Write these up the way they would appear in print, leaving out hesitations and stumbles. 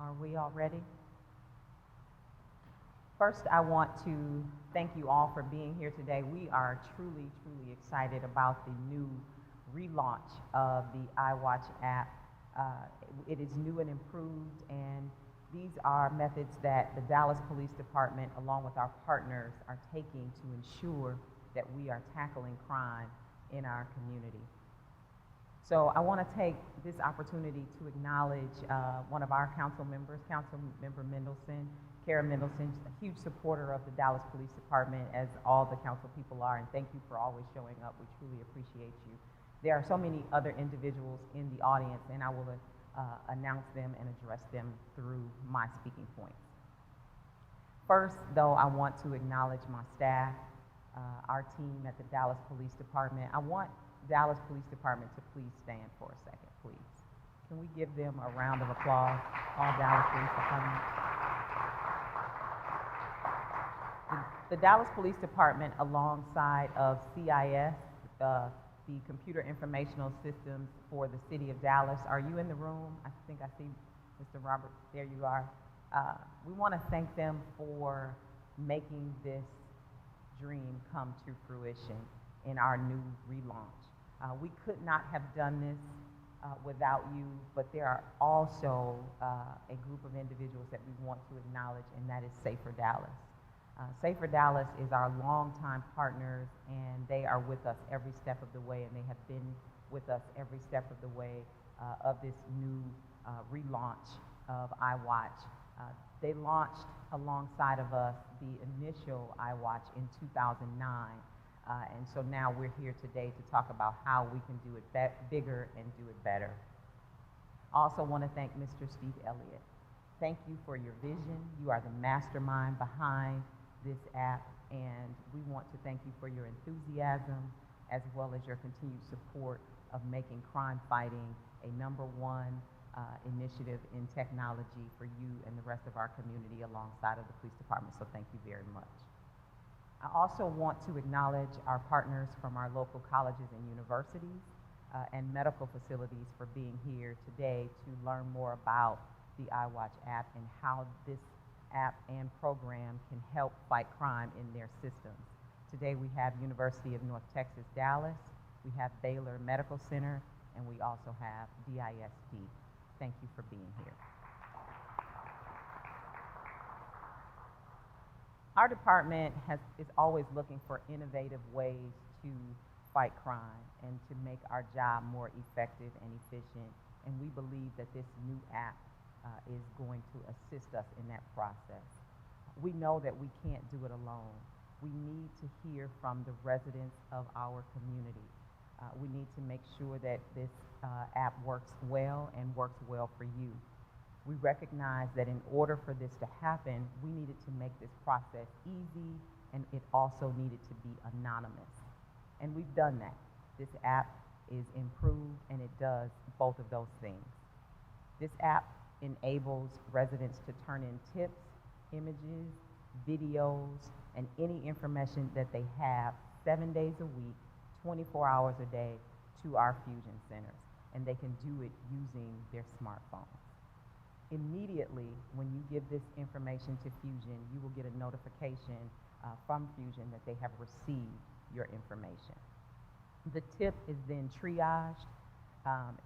Are we all ready? First, I want to thank you all for being here today. We are truly, truly excited about the new relaunch of the iWatch app. It is new and improved, and these are methods that the Dallas Police Department, along with our partners, are taking to ensure that we are tackling crime in our community. So I want to take this opportunity to acknowledge one of our council members, Councilmember Mendelson, Kara Mendelson, a huge supporter of the Dallas Police Department, as all the council people are, and thank you for always showing up. We truly appreciate you. There are so many other individuals in the audience, and I will announce them and address them through my speaking points. First, though, I want to acknowledge my staff, our team at the Dallas Police Department. I want Dallas Police Department to please stand for a second, please. Can we give them a round of applause, all Dallas Police Department? The Dallas Police Department, alongside of CIS, the Computer Informational Systems for the City of Dallas. Are you in the room? I think I see Mr. Robert, there you are. We want to thank them for making this dream come to fruition in our new relaunch. We could not have done this without you, but there are also a group of individuals that we want to acknowledge, and that is Safer Dallas. Safer Dallas is our longtime partners, and they are with us every step of the way, and they have been with us every step of the way of this new relaunch of iWatch. They launched alongside of us the initial iWatch in 2009, and so now we're here today to talk about how we can do it bigger and do it better. I also want to thank Mr. Steve Elliott. Thank you for your vision. You are the mastermind behind this app, and we want to thank you for your enthusiasm as well as your continued support of making crime fighting a #1 initiative in technology for you and the rest of our community alongside of the police department, so thank you very much. I also want to acknowledge our partners from our local colleges and universities and medical facilities for being here today to learn more about the iWatch app and how this app and program can help fight crime in their systems. Today we have University of North Texas, Dallas, we have Baylor Medical Center, and we also have DISD. Thank you for being here. Our department is always looking for innovative ways to fight crime and to make our job more effective and efficient, and we believe that this new app is going to assist us in that process. We know that we can't do it alone. We need to hear from the residents of our community. We need to make sure that this app works well and works well for you. We recognize that in order for this to happen, we needed to make this process easy, and it also needed to be anonymous. And we've done that. This app is improved, and it does both of those things. This app enables residents to turn in tips, images, videos, and any information that they have 7 days a week, 24 hours a day to our Fusion centers, and they can do it using their smartphones. Immediately, when you give this information to Fusion, you will get a notification from Fusion that they have received your information. The tip is then triaged.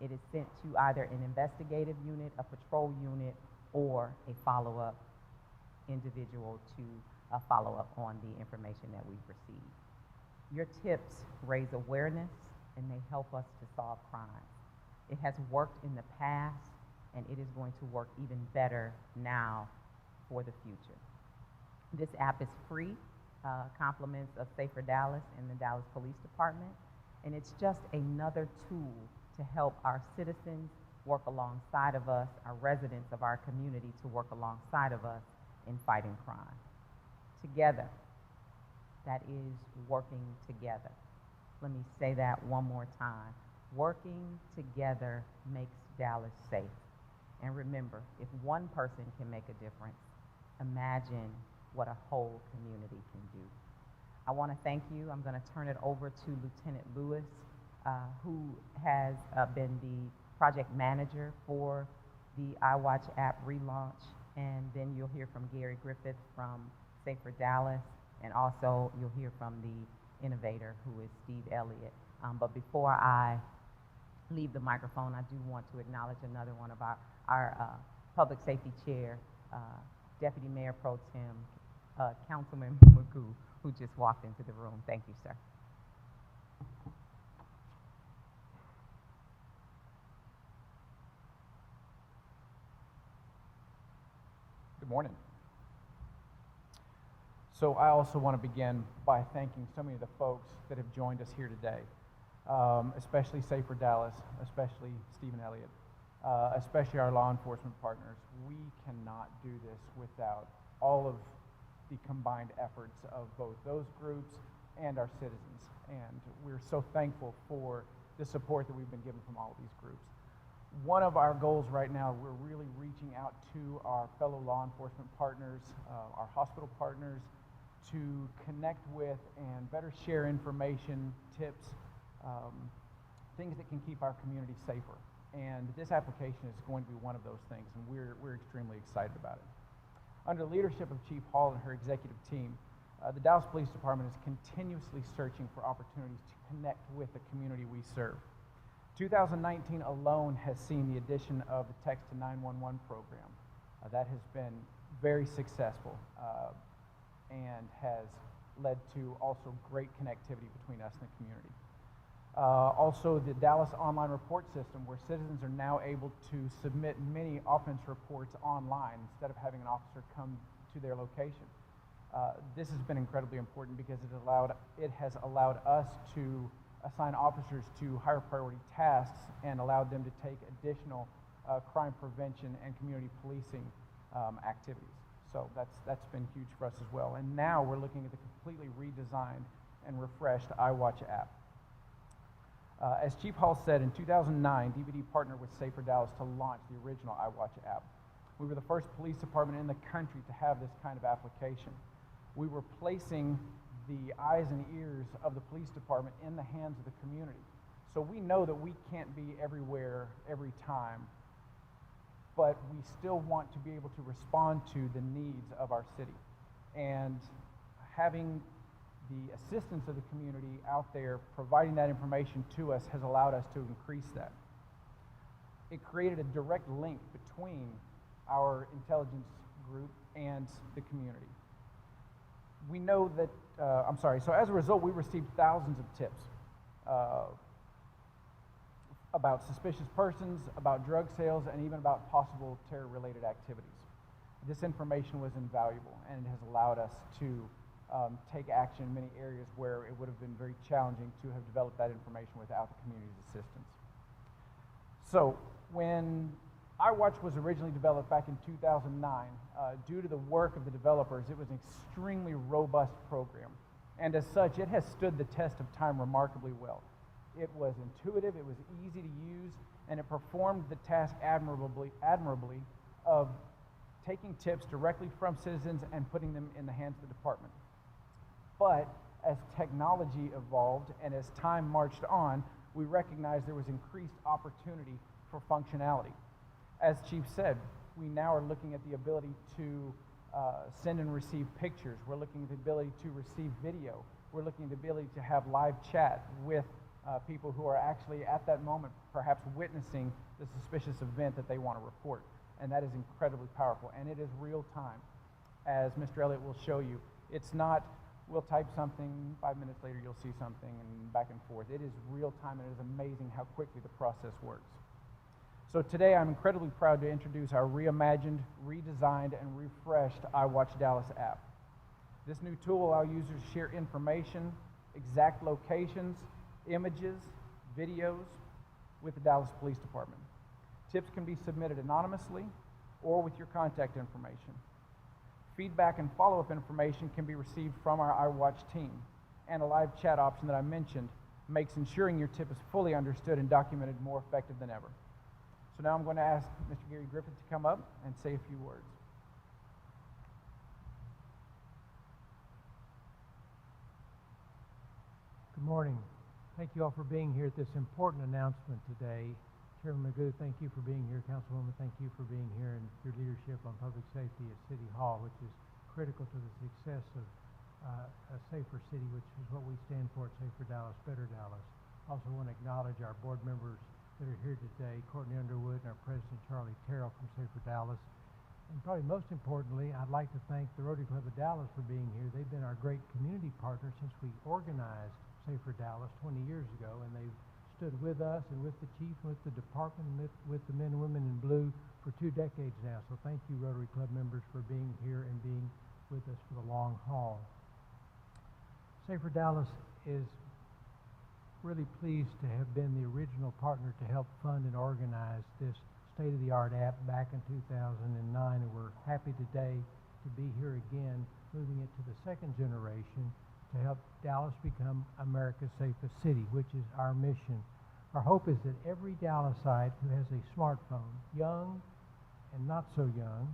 It is sent to either an investigative unit, a patrol unit, or a follow-up individual to follow up on the information that we've received. Your tips raise awareness, and they help us to solve crimes. It has worked in the past, and it is going to work even better now for the future. This app is free, compliments of Safer Dallas and the Dallas Police Department, and it's just another tool to help our citizens work alongside of us, our residents of our community to work alongside of us in fighting crime. Together, that is working together. Let me say that one more time. Working together makes Dallas safe. And remember, if one person can make a difference, imagine what a whole community can do. I want to thank you. I'm going to turn it over to Lieutenant Lewis, who has been the project manager for the iWatch app relaunch, and then you'll hear from Gary Griffith from Safer Dallas, and also you'll hear from the innovator, who is Steve Elliott. But before I leave the microphone, I do want to acknowledge another one of our public safety chair, Deputy Mayor Pro Tem, Councilman Magoo, who just walked into the room. Thank you, sir. Good morning. So I also want to begin by thanking so many of the folks that have joined us here today, especially Safer Dallas, especially Stephen Elliott, especially our law enforcement partners. We cannot do this without all of the combined efforts of both those groups and our citizens. And we're so thankful for the support that we've been given from all of these groups. One of our goals right now, we're really reaching out to our fellow law enforcement partners, our hospital partners, to connect with and better share information, tips, things that can keep our community safer. And this application is going to be one of those things, and we're extremely excited about it. Under the leadership of Chief Hall and her executive team, the Dallas Police Department is continuously searching for opportunities to connect with the community we serve. 2019 alone has seen the addition of the Text to 911 program. That has been very successful and has led to also great connectivity between us and the community. Also, the Dallas online report system, where citizens are now able to submit many offense reports online instead of having an officer come to their location. This has been incredibly important because it has allowed us to assign officers to higher priority tasks and allowed them to take additional crime prevention and community policing activities. So that's been huge for us as well. And now we're looking at the completely redesigned and refreshed iWatch app. As Chief Hall said, in 2009, DVD partnered with Safer Dallas to launch the original iWatch app. We were the first police department in the country to have this kind of application. We were placing the eyes and ears of the police department in the hands of the community. So we know that we can't be everywhere every time, but we still want to be able to respond to the needs of our city. And having the assistance of the community out there providing that information to us has allowed us to increase that. It created a direct link between our intelligence group and the community. We know that, so as a result, we received thousands of tips about suspicious persons, about drug sales, and even about possible terror-related activities. This information was invaluable, and it has allowed us to take action in many areas where it would have been very challenging to have developed that information without the community's assistance. So when iWatch was originally developed back in 2009, due to the work of the developers, it was an extremely robust program. And as such, it has stood the test of time remarkably well. It was intuitive, it was easy to use, and it performed the task admirably of taking tips directly from citizens and putting them in the hands of the department. But as technology evolved and as time marched on, we recognized there was increased opportunity for functionality. As Chief said, we now are looking at the ability to send and receive pictures. We're looking at the ability to receive video. We're looking at the ability to have live chat with people who are actually at that moment perhaps witnessing the suspicious event that they want to report. And that is incredibly powerful. And it is real time. As Mr. Elliott will show you, it's not, we'll type something, 5 minutes later you'll see something, and back and forth. It is real time, and it is amazing how quickly the process works. So today I'm incredibly proud to introduce our reimagined, redesigned, and refreshed iWatchDallas app. This new tool will allow users to share information, exact locations, images, videos with the Dallas Police Department. Tips can be submitted anonymously or with your contact information. Feedback and follow-up information can be received from our iWatch team, and a live chat option that I mentioned makes ensuring your tip is fully understood and documented more effective than ever. So now I'm going to ask Mr. Gary Griffith to come up and say a few words. Good morning. Thank you all for being here at this important announcement today. Chairman Magoo, thank you for being here. Councilwoman, thank you for being here and your leadership on public safety at City Hall, which is critical to the success of a safer city, which is what we stand for at Safer Dallas, Better Dallas. Also want to acknowledge our board members that are here today, Courtney Underwood and our president, Charlie Terrell from Safer Dallas. And probably most importantly, I'd like to thank the Rotary Club of Dallas for being here. They've been our great community partner since we organized Safer Dallas 20 years ago, and they've stood with us and with the chief and with the department and with the men and women in blue for 2 decades now. So thank you, Rotary Club members, for being here and being with us for the long haul. Safer Dallas is really pleased to have been the original partner to help fund and organize this state-of-the-art app back in 2009, and we're happy today to be here again, moving it to the second generation to help Dallas become America's safest city, which is our mission. Our hope is that every Dallasite who has a smartphone, young and not so young,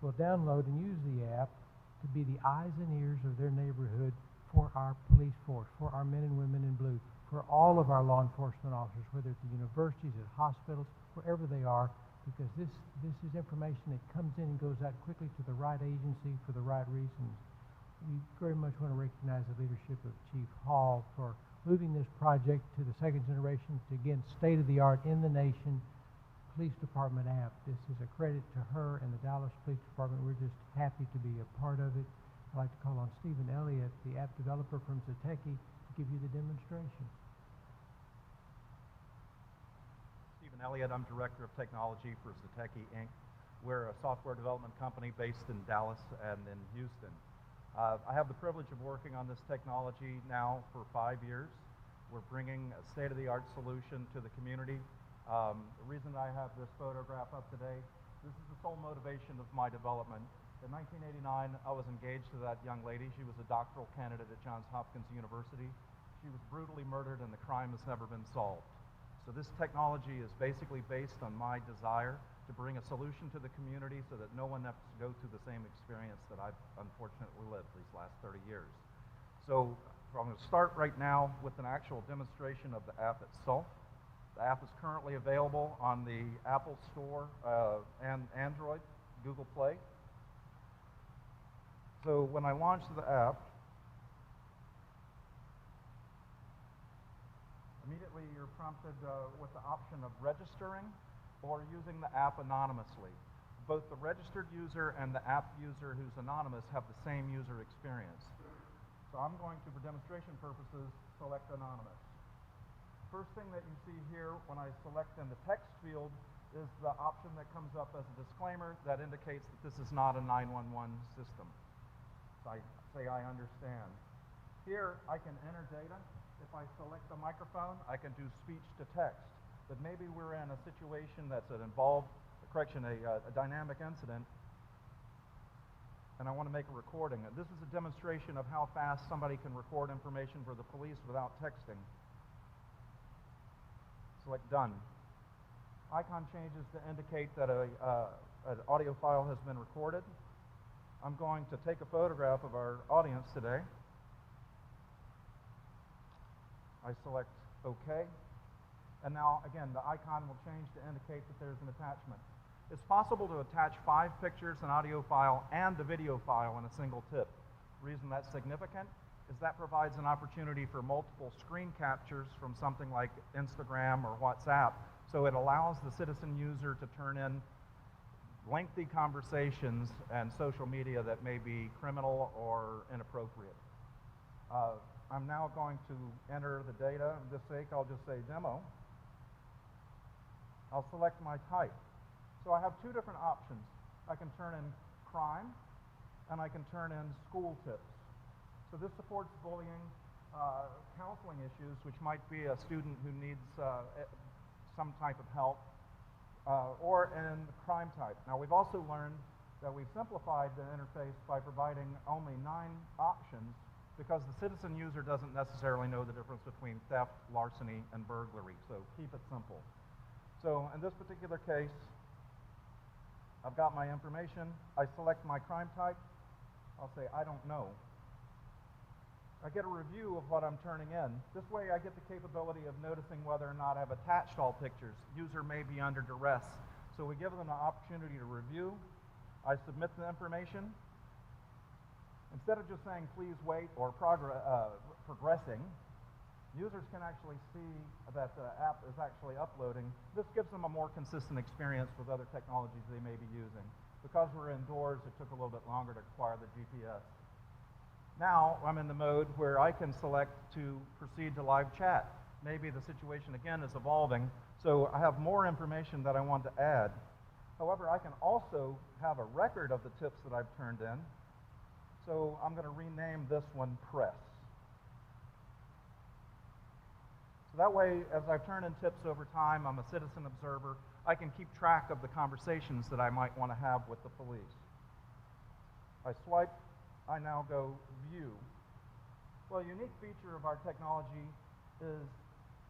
will download and use the app to be the eyes and ears of their neighborhood for our police force, for our men and women in blue, for all of our law enforcement officers, whether at the universities, at hospitals, wherever they are, because this is information that comes in and goes out quickly to the right agency for the right reasons. We very much want to recognize the leadership of Chief Hall for moving this project to the second generation to, again, state-of-the-art in the nation police department app. This is a credit to her and the Dallas Police Department. We're just happy to be a part of it. I'd like to call on Stephen Elliott, the app developer from Zeteky, to give you the demonstration. Stephen Elliott, I'm Director of Technology for Zeteky Inc. We're a software development company based in Dallas and in Houston. I have the privilege of working on this technology now for 5 years. We're bringing a state-of-the-art solution to the community. The reason I have this photograph up today, this is the sole motivation of my development. In 1989, I was engaged to that young lady. She was a doctoral candidate at Johns Hopkins University. She was brutally murdered and the crime has never been solved. So this technology is basically based on my desire to bring a solution to the community so that no one has to go through the same experience that I've unfortunately lived these last 30 years. So I'm going to start right now with an actual demonstration of the app itself. The app is currently available on the Apple Store and Android, Google Play. So when I launch the app, immediately you're prompted with the option of registering or using the app anonymously. Both the registered user and the app user who's anonymous have the same user experience. So I'm going to, for demonstration purposes, select anonymous. First thing that you see here when I select in the text field is the option that comes up as a disclaimer that indicates that this is not a 911 system. So I say I understand. Here I can enter data. If I select the microphone, I can do speech to text. But maybe we're in a situation that's a dynamic incident, and I want to make a recording. And this is a demonstration of how fast somebody can record information for the police without texting. Select done. Icon changes to indicate that an audio file has been recorded. I'm going to take a photograph of our audience today. I select OK. And now, again, the icon will change to indicate that there's an attachment. It's possible to attach 5 pictures, an audio file, and a video file in a single tip. The reason that's significant is that provides an opportunity for multiple screen captures from something like Instagram or WhatsApp. So it allows the citizen user to turn in lengthy conversations and social media that may be criminal or inappropriate. I'm now going to enter the data. For this sake, I'll just say demo. I'll select my type. So I have 2 different options. I can turn in crime, and I can turn in school tips. So this supports bullying, counseling issues, which might be a student who needs some type of help, or in the crime type. Now we've also learned that we've simplified the interface by providing only 9 options because the citizen user doesn't necessarily know the difference between theft, larceny, and burglary. So keep it simple. So in this particular case, I've got my information. I select my crime type. I'll say, I don't know. I get a review of what I'm turning in. This way I get the capability of noticing whether or not I've attached all pictures. User may be under duress. So we give them an opportunity to review. I submit the information. Instead of just saying please wait or progressing, users can actually see that the app is actually uploading. This gives them a more consistent experience with other technologies they may be using. Because we're indoors, it took a little bit longer to acquire the GPS. Now I'm in the mode where I can select to proceed to live chat. Maybe the situation again is evolving, so I have more information that I want to add. However, I can also have a record of the tips that I've turned in. So I'm going to rename this one Press. So that way, as I've turned in tips over time, I'm a citizen observer. I can keep track of the conversations that I might want to have with the police. I swipe. I now go View. Well, a unique feature of our technology is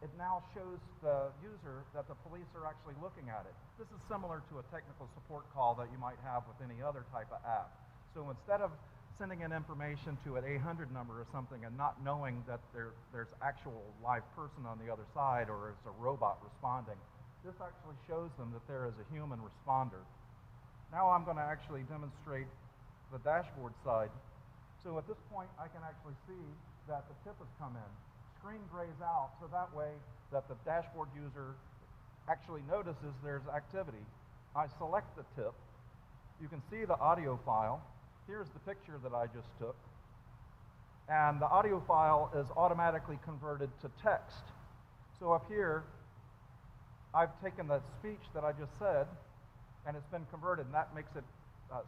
it now shows the user that the police are actually looking at it. This is similar to a technical support call that you might have with any other type of app. So instead of sending in information to an 800 number or something and not knowing that there's actual live person on the other side or it's a robot responding, this actually shows them that there is a human responder. Now I'm going to actually demonstrate the dashboard side. So at this point I can actually see that the tip has come in. Screen grays out so that way that the dashboard user actually notices there's activity. I select the tip. You can see the audio file. Here's the picture that I just took. And the audio file is automatically converted to text. So up here, I've taken the speech that I just said, and it's been converted, and that makes it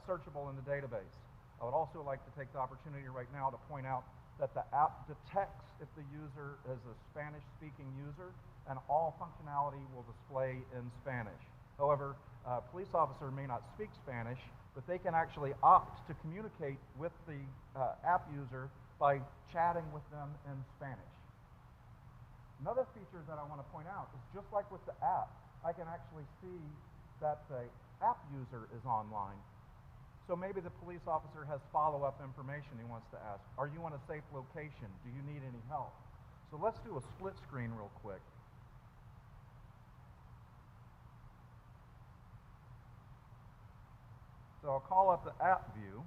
searchable in the database. I would also like to take the opportunity right now to point out that the app detects if the user is a Spanish-speaking user, and all functionality will display in Spanish. However, a police officer may not speak Spanish, but they can actually opt to communicate with the app user by chatting with them in Spanish. Another feature that I want to point out is just like with the app, I can actually see that the app user is online. So maybe the police officer has follow-up information he wants to ask. Are you in a safe location? Do you need any help? So let's do a split screen real quick. So I'll call up the app view.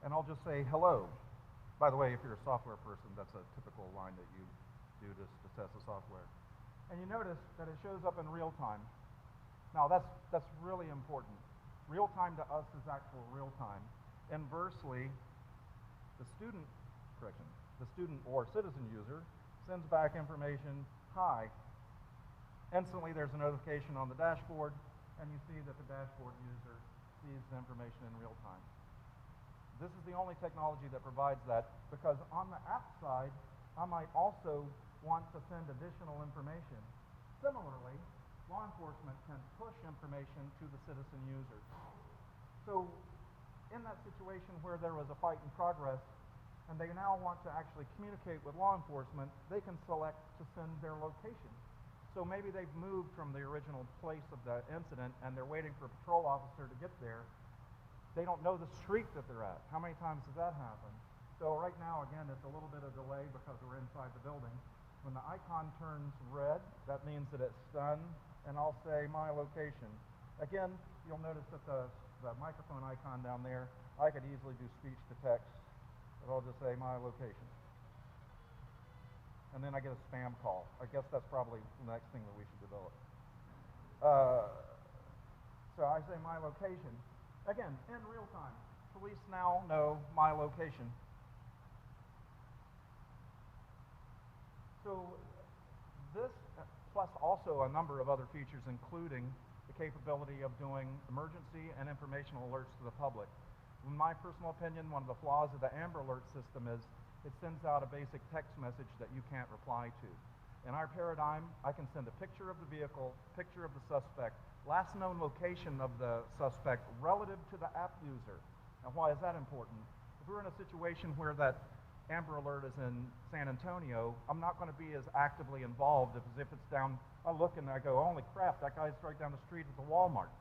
And I'll just say hello. By the way, if you're a software person, that's a typical line that you do to test the software. And you notice that it shows up in real time. Now that's really important. Real time to us is actual real time. Inversely, the student or citizen user sends back information, hi. Instantly there's a notification on the dashboard, and you see that the dashboard user sees the information in real time. This is the only technology that provides that, because on the app side, I might also want to send additional information. Similarly, law enforcement can push information to the citizen user. So in that situation where there was a fight in progress, and they now want to actually communicate with law enforcement, they can select to send their location. So maybe they've moved from the original place of the incident, and they're waiting for a patrol officer to get there. They don't know the street that they're at. How many times does that happen? So right now, again, it's a little bit of delay because we're inside the building. When the icon turns red, that means that it's done, and I'll say my location. Again, you'll notice that the microphone icon down there, I could easily do speech to text, but I'll just say my location. And then I get a spam call. I guess that's probably the next thing that we should develop. So I say my location. Again, in real time. Police now know my location. So this, plus also a number of other features, including the capability of doing emergency and informational alerts to the public. In my personal opinion, one of the flaws of the Amber Alert system is it sends out a basic text message that you can't reply to. In our paradigm, I can send a picture of the vehicle, picture of the suspect, last known location of the suspect relative to the app user. Now, why is that important? If we're in a situation where that Amber Alert is in San Antonio, I'm not going to be as actively involved as if it's down, I look and I go, holy crap, that guy's right down the street at the Walmart.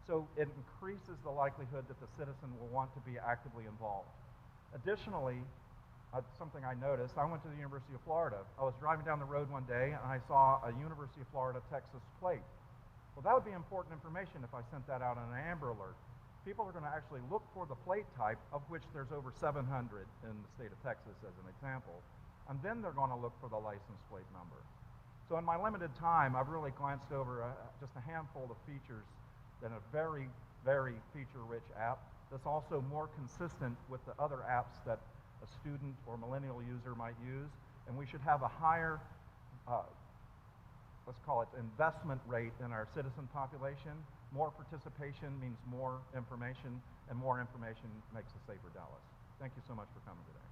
So it increases the likelihood that the citizen will want to be actively involved. Additionally, something I noticed, I went to the University of Florida. I was driving down the road one day and I saw a University of Florida, Texas plate. Well, that would be important information if I sent that out on an Amber Alert. People are going to actually look for the plate type, of which there's over 700 in the state of Texas as an example, and then they're going to look for the license plate number. So in my limited time, I've really glanced over just a handful of features in a very, very feature-rich app that's also more consistent with the other apps that a student or millennial user might use, and we should have a higher, let's call it investment rate in our citizen population. More participation means more information, and more information makes a safer Dallas. Thank you so much for coming today.